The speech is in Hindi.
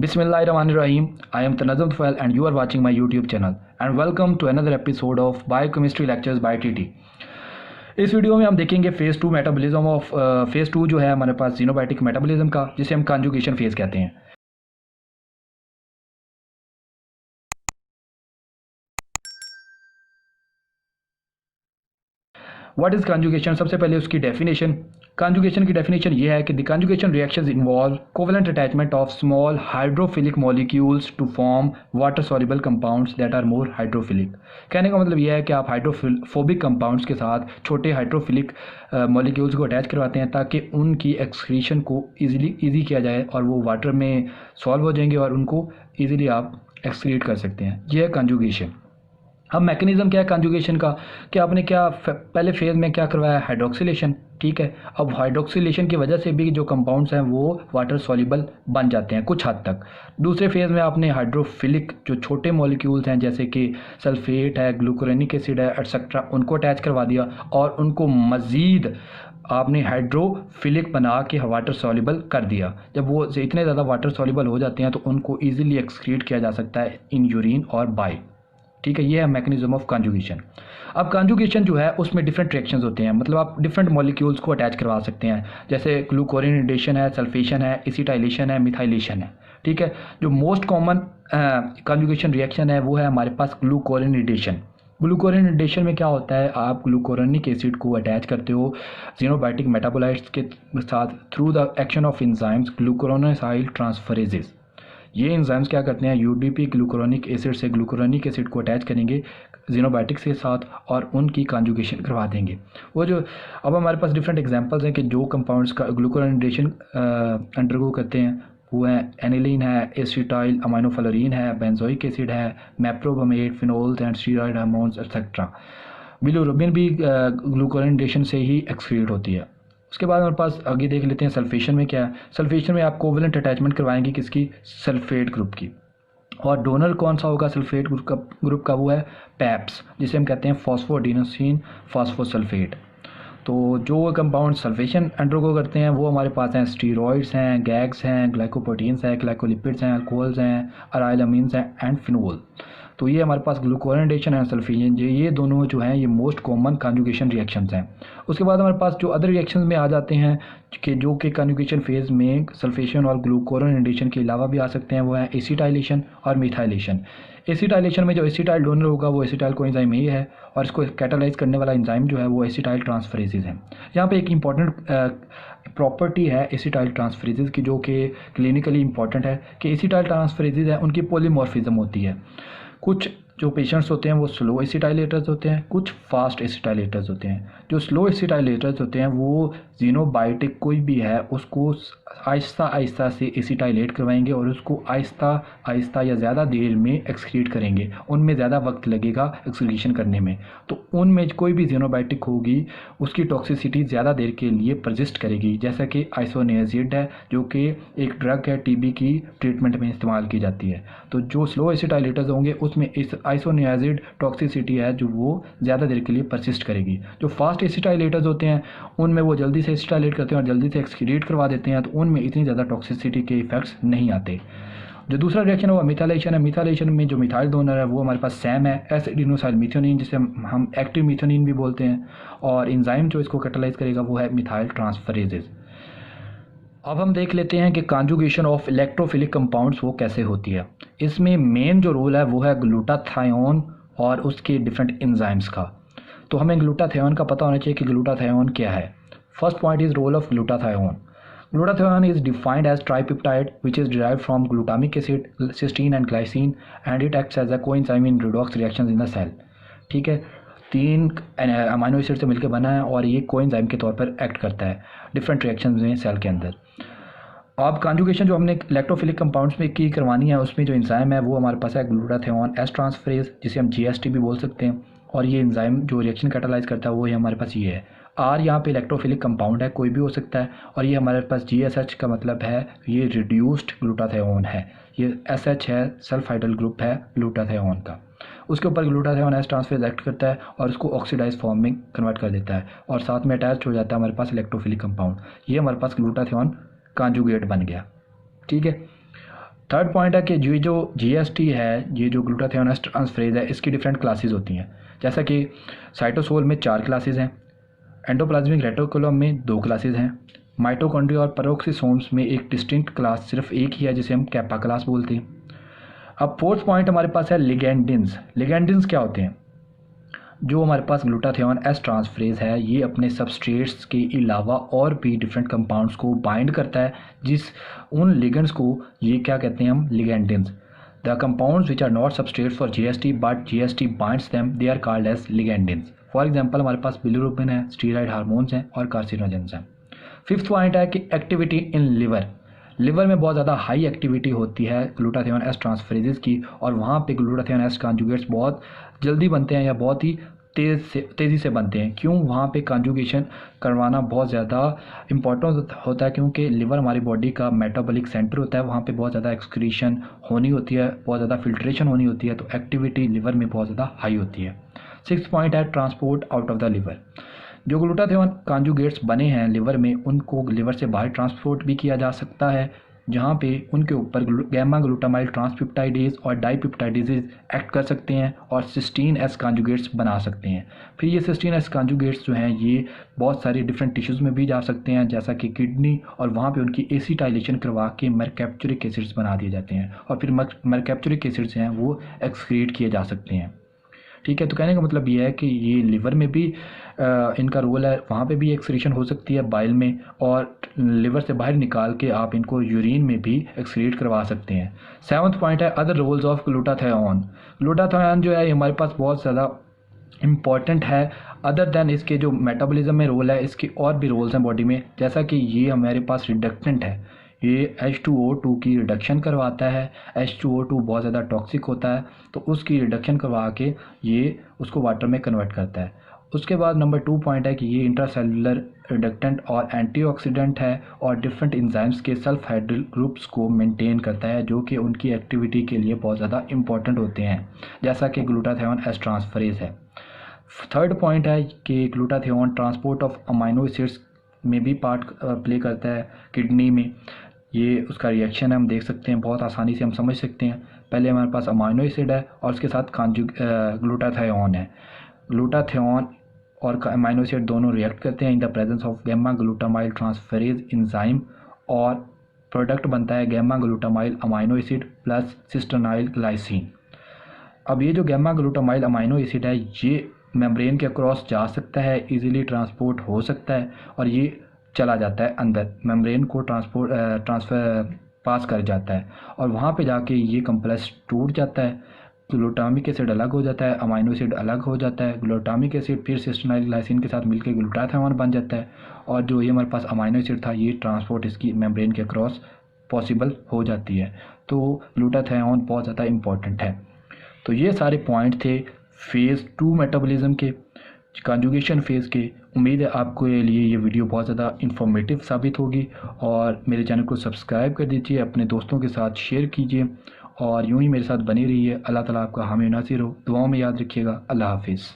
Bismillahirrahmanirrahim. I am Tanazum Tufail and you are watching my YouTube channel. And welcome to another episode of Biochemistry Lectures by TT. इस वीडियो में हम देखेंगे फेज़ 2 मेटाबॉलिज्म ऑफ फेज़ 2 जो है हमारे पास जीनोबायोटिक मेटाबॉलिज्म का, जिसे हम कॉन्जुगेशन फेज़ कहते हैं। What is conjugation? सबसे पहले उसकी डेफिनेशन। कॉन्जुगेशन की डेफिनेशन ये है कि the conjugation reactions involve covalent attachment of small hydrophilic molecules to form water soluble compounds that are more hydrophilic. कहने का मतलब यह है कि आप हाइड्रोफोबिक कंपाउंड्स के साथ छोटे हाइड्रोफिलिक मॉलिक्यूल्स को अटैच करवाते हैं ताकि उनकी एक्सक्रीशन को ईजी किया जाए और वो वाटर में सॉल्व हो जाएंगे और उनको ईजिली आप एक्सक्रीट कर सकते हैं। यह है कॉन्जुगेशन। अब मैकेनिज्म क्या है कॉन्जुगेशन का, कि आपने क्या पहले फेज़ में क्या करवाया, हाइड्रोक्सिलेशन। ठीक है, अब हाइड्रोक्सिलेशन की वजह से भी जो कंपाउंड्स हैं वो वाटर सॉल्युबल बन जाते हैं कुछ हद तक। दूसरे फेज़ में आपने हाइड्रोफिलिक जो छोटे मॉलिक्यूल्स हैं जैसे कि सल्फेट है, ग्लूकोरेनिक एसिड है, एटसेट्रा, उनको अटैच करवा दिया और उनको मज़ीद आपने हाइड्रोफिलिक बना के वाटर सॉल्युबल कर दिया। जब वो इतने ज़्यादा वाटर सॉल्युबल हो जाते हैं तो उनको ईजिली एक्सक्रीट किया जा सकता है इन यूरिन और बाई। ठीक है, ये है मैकेनिज्म ऑफ कॉन्जुगेशन। अब कॉन्जुगेशन जो है उसमें डिफरेंट रिएक्शंस होते हैं, मतलब आप डिफरेंट मॉलिक्यूल्स को अटैच करवा सकते हैं, जैसे ग्लूकोरिनेडेशन है, सल्फेशन है, एसिटाइलेशन है, मिथाइलेशन है। ठीक है, जो मोस्ट कॉमन कॉन्जुगेशन रिएक्शन है वो है हमारे पास ग्लूकोरिनेडेशन। ग्लूकोरिनेडेशन में क्या होता है, आप ग्लूकोरोनिक एसिड को अटैच करते हो जीनोबायोटिक मेटाबोलाइट्स के साथ through the action of enzymes glucuronosyl transferases. ये एंजाइम्स क्या करते हैं, यूडीपी ग्लूकोरोनिक एसिड से ग्लूकोरोनिक एसिड को अटैच करेंगे जीनोबायोटिक्स के साथ और उनकी कॉन्जुगेशन करवा देंगे। वो जो अब हमारे पास डिफरेंट एग्जांपल्स हैं कि जो कंपाउंड्स का ग्लूकोरोनेडेशन अंडरगो करते हैं वो है एनिलीन है, एसिटाइल अमाइनोफ्लोरीन है, बेंजोइक एसिड है, meprobamate, phenols and steroid hormones etcetera. Bilirubin भी ग्लूकोरोनेडेशन से ही एक्सक्रीट होती है। उसके बाद हमारे पास आगे देख लेते हैं सल्फेशन में क्या है। सल्फेशन में आप कोवेलेंट अटैचमेंट करवाएंगे किसकी, सल्फेट ग्रुप की। और डोनर कौन सा होगा सल्फेट ग्रुप का वो है पैप्स, जिसे हम कहते हैं फॉस्फोडिनोसिन फॉस्फोसल्फेट। तो जो कंपाउंड सल्फेशन अंडरगो करते हैं वो हमारे पास हैं स्टीरॉइड्स हैं, गैग्स हैं, ग्लाइकोप्रोटीन्स हैं, ग्लाइकोलिपिड्स हैं, अल्कोहल्स हैं, अराइलामीन्स हैं एंड फिनोल। तो ये हमारे पास ग्लूकोरिनेडेशन एंड सल्फेशन, ये दोनों जो हैं ये मोस्ट कॉमन कॉन्जुगेशन रिएक्शंस हैं। उसके बाद हमारे पास जो अदर रिएक्शंस में आ जाते हैं कि जो कि कॉन्जुगेशन फेज़ में सल्फेशन और ग्लूकोरिनेडेशन के अलावा भी आ सकते हैं, वो है एसिटाइलेशन और मिथाइलेशन। एसिटाइलेशन में जो एसिटाइल डोनर होगा वो एसिटाइल कोएंजाइम ही है और इसको कैटालाइज करने वाला एंजाइम जो है वो एसिटाइल ट्रांसफरेजेज है। यहाँ पे एक इंपॉर्टेंट प्रॉपर्टी है एसिटाइल ट्रांसफरेजेज की जो कि क्लिनिकली इंपॉर्टेंट है कि एसिटाइल ट्रांसफरेजेज है उनकी पॉलीमॉर्फिज्म होती है। कुछ जो पेशेंट्स होते हैं वो स्लो एसिटाइलेटर्स होते हैं, कुछ फास्ट एसिटाइलेटर्स होते हैं। जो स्लो एसिटाइलेटर्स होते हैं वो जीनोबायोटिक कोई भी है उसको आहिस्ता आहिस्ता से एसिटाइलेट करवाएंगे और उसको आहिस्ता आहिस्ता या ज़्यादा देर में एक्सक्रीट करेंगे, उनमें ज़्यादा वक्त लगेगा एक्सक्रीशन करने में। तो उनमें कोई भी जीनोबायोटिक होगी उसकी टॉक्सिसिटी ज़्यादा देर के लिए परसिस्ट करेगी, जैसा कि आइसोनियाजिड है जो कि एक ड्रग है टीबी की ट्रीटमेंट में इस्तेमाल की जाती है। तो जो स्लो एसिटाइलेटर्स होंगे उसमें इस आइसोनियाजिड टॉक्सिसिटी है जो वो ज़्यादा देर के लिए परसिस्ट करेगी। जो फास्ट एसिटाइलेटर्स होते हैं उनमें वो जल्दी से एसिटाइलेट करते हैं और जल्दी से एक्सक्रीट करवा देते हैं, तो उनमें इतनी ज़्यादा टॉक्सिसिटी के इफेक्ट्स नहीं आते। जो दूसरा रिएक्शन है वो मिथाइलेशन है। मिथाइलेशन में जो मिथाइल डोनर है वो हमारे पास सैम है, एसिडिनोसाइल मिथ्योनिन, जिसे हम एक्टिव मिथ्योनिन भी बोलते हैं, और एंजाइम जो इसको कैटालाइज करेगा वो है मिथाइल ट्रांसफरेजेज। अब हम देख लेते हैं कि कॉन्जुगेशन ऑफ इलेक्ट्रोफिलिक कंपाउंड्स वो कैसे होती है। इसमें मेन जो रोल है वो है ग्लूटाथायोन और उसके डिफरेंट एंजाइम्स का। तो हमें ग्लूटाथायोन का पता होना चाहिए कि ग्लूटाथायोन क्या है। First point is role of glutathione. Glutathione is defined as tripeptide which is derived from glutamic acid, cysteine and glycine and it acts as a coenzyme in redox reactions in the cell। ठीक है, 3 अमाइनो एसिड से मिलकर बना है और ये कोएंजाइम के तौर पर एक्ट करता है डिफरेंट रिएक्शंस में सेल के अंदर। अब कॉन्जुगेशन जो हमने इलेक्ट्रोफिलिक कंपाउंड्स में की करवानी है उसमें जो एंजाइम है वो हमारे पास है ग्लूटाथियोन एस ट्रांसफरेज, जिसे हम जीएसटी भी बोल सकते हैं, और ये एंजाइम जो रिएक्शन कैटालाइज करता है वो हमारे पास ये है। आर यहाँ पे इलेक्ट्रोफिलिक कंपाउंड है, कोई भी हो सकता है, और ये हमारे पास जीएसएच का मतलब है ये रिड्यूस्ड ग्लूटाथियोन है। ये एसएच है, सल्फाइडल ग्रुप है ग्लूटाथियोन का। उसके ऊपर ग्लूटाथियोन एस ट्रांसफरेज एक्ट करता है और उसको ऑक्सीडाइज फॉर्म में कन्वर्ट कर देता है और साथ में अटैच हो जाता है हमारे पास इलेक्ट्रोफिलिक कंपाउंड। ये हमारे पास ग्लूटाथियोन कॉन्जुगेट बन गया। ठीक है, थर्ड पॉइंट है कि ये जो GST है, ये जो ग्लूटाथियोन एस्ट्रांसफेरेज है, इसकी डिफरेंट क्लासेस होती हैं। जैसा कि साइटोसोल में 4 क्लासेस हैं, एंडोप्लाज्मिक रेटिकुलम में 2 क्लासेस हैं, माइटोकॉन्ड्रिया और पेरोक्सिसोम्स में एक डिस्टिंक्ट क्लास सिर्फ एक ही है जिसे हम कैपा क्लास बोलते हैं। अब फोर्थ पॉइंट हमारे पास है लिगेंडिन्स। लिगेंडिन्स क्या होते हैं? जो हमारे पास ग्लूटाथियोन एस्ट्रांसफेरेज है, ये अपने सबस्ट्रेट्स के अलावा और भी डिफरेंट कंपाउंड्स को बाइंड करता है, उन लिगेंड्स को ये क्या कहते हैं हम? Ligandins. The compounds which are not substrates for GST but GST binds them, they are called as ligandins. For example हमारे पास बिलिरुबिन है, स्टीरॉयड हार्मोन्स हैं और कार्सिनोजेंस हैं। फिफ्थ पॉइंट है कि एक्टिविटी इन लिवर में बहुत ज़्यादा हाई एक्टिविटी होती है ग्लूटाथियोन एस्ट्रांसफेरेजेस की, और वहाँ पे ग्लूटाथियोन एस कॉन्जुगेट्स बहुत जल्दी बनते हैं या बहुत ही तेज़ी से बनते हैं। क्यों? वहाँ पे कॉन्जुगेशन करवाना बहुत ज़्यादा इंपॉर्टेंट होता है, क्योंकि लिवर हमारी बॉडी का मेटाबॉलिक सेंटर होता है, वहाँ पे बहुत ज़्यादा एक्सक्रीशन होनी होती है, बहुत ज़्यादा फिल्ट्रेशन होनी होती है, तो एक्टिविटी लिवर में बहुत ज़्यादा हाई होती है। सिक्स्थ पॉइंट है transport out of the liver. जो ग्लूटाथियोन कॉन्जुगेट्स बने हैं लिवर में, उनको लिवर से बाहर ट्रांसपोर्ट भी किया जा सकता है, जहाँ पे उनके ऊपर गैमा ग्लूटामाइल ट्रांसपेप्टाइडेज और डाइपेप्टाइडेजेज एक्ट कर सकते हैं और सिस्टीन एस कॉन्जुगेट्स बना सकते हैं। फिर ये सिस्टीन एस कॉन्जुगेट्स जो हैं ये बहुत सारी डिफरेंट टिश्यूज़ में भी जा सकते हैं, जैसा कि किडनी, और वहाँ पे उनकी एसिटाइलेशन करवा के मरकैप्चुरिक एसिड्स बना दिए जाते हैं, और फिर मरकैप्चुरिक एसिड्स हैं वो एक्सक्रीट किए जा सकते हैं। ठीक है, तो कहने का मतलब ये है कि ये लिवर में भी इनका रोल है, वहाँ पे भी एक्सक्रीशन हो सकती है बाइल में, और लिवर से बाहर निकाल के आप इनको यूरिन में भी एक्सक्रीट करवा सकते हैं। सेवन्थ पॉइंट है other roles of glutathione. Glutathione जो है हमारे पास बहुत ज़्यादा इम्पॉर्टेंट है। अदर देन इसके जो मेटाबॉलिज्म में रोल है, इसके और भी रोल्स हैं बॉडी में, जैसा कि ये हमारे पास रिडक्टेंट है, ये H2O2 की रिडक्शन करवाता है। H2O2 बहुत ज़्यादा टॉक्सिक होता है, तो उसकी रिडक्शन करवा के ये उसको वाटर में कन्वर्ट करता है। उसके बाद नंबर 2 पॉइंट है कि ये इंट्रासेलुलर रिडक्टेंट और एंटीऑक्सीडेंट है, और डिफरेंट एंजाइम्स के सल्फ हाइड्रिल ग्रुप्स को मेंटेन करता है, जो कि उनकी एक्टिविटी के लिए बहुत ज़्यादा इंपॉर्टेंट होते हैं, जैसा कि ग्लूटाथियोन एस्ट्रांसफेरेज है। थर्ड पॉइंट है कि glutathione transport of amino acids में भी पार्ट प्ले करता है किडनी में। ये उसका रिएक्शन है, हम देख सकते हैं, बहुत आसानी से हम समझ सकते हैं। पहले हमारे पास अमाइनो एसिड है और उसके साथ ग्लूटाथियोन है। ग्लूटाथियोन और अमाइनो एसिड दोनों रिएक्ट करते हैं in the presence of gamma glutamyl transferase enzyme, और प्रोडक्ट बनता है gamma glutamyl amino acid plus cysteinyl glycine. अब ये जो गैमा ग्लूटामाइल अमाइनो एसिड है, ये मेम्ब्रेन के अक्रॉस जा सकता है, इजीली ट्रांसपोर्ट हो सकता है, और ये चला जाता है अंदर, मेम्ब्रेन को ट्रांसफर पास कर जाता है, और वहाँ पे जाके ये कम्प्लेक्स टूट जाता है, ग्लूटामिक एसिड अलग हो जाता है, अमाइनो एसिड अलग हो जाता है, ग्लूटामिक एसिड फिर सिस्टेनाइल ग्लाइसिन के साथ मिलकर ग्लूटाथियोन बन जाता है, और जो ये हमारे पास अमाइनो एसिड था, ये ट्रांसपोर्ट इसकी मेम्ब्रेन के अक्रॉस पॉसिबल हो जाती है। तो ग्लूटाथियोन बहुत ज़्यादा इंपॉर्टेंट है। तो ये सारे पॉइंट थे फेज़ 2 मेटाबॉलिज्म के, कॉन्जुगेशन फेज़ के। उम्मीद है आपको ये लिए ये वीडियो बहुत ज़्यादा इन्फॉर्मेटिव साबित होगी, और मेरे चैनल को सब्सक्राइब कर दीजिए, अपने दोस्तों के साथ शेयर कीजिए, और यूं ही मेरे साथ बनी रहिए। अल्लाह ताला आपका हामी नासिर हो, दुआओं में याद रखिएगा। अल्लाह हाफिज़।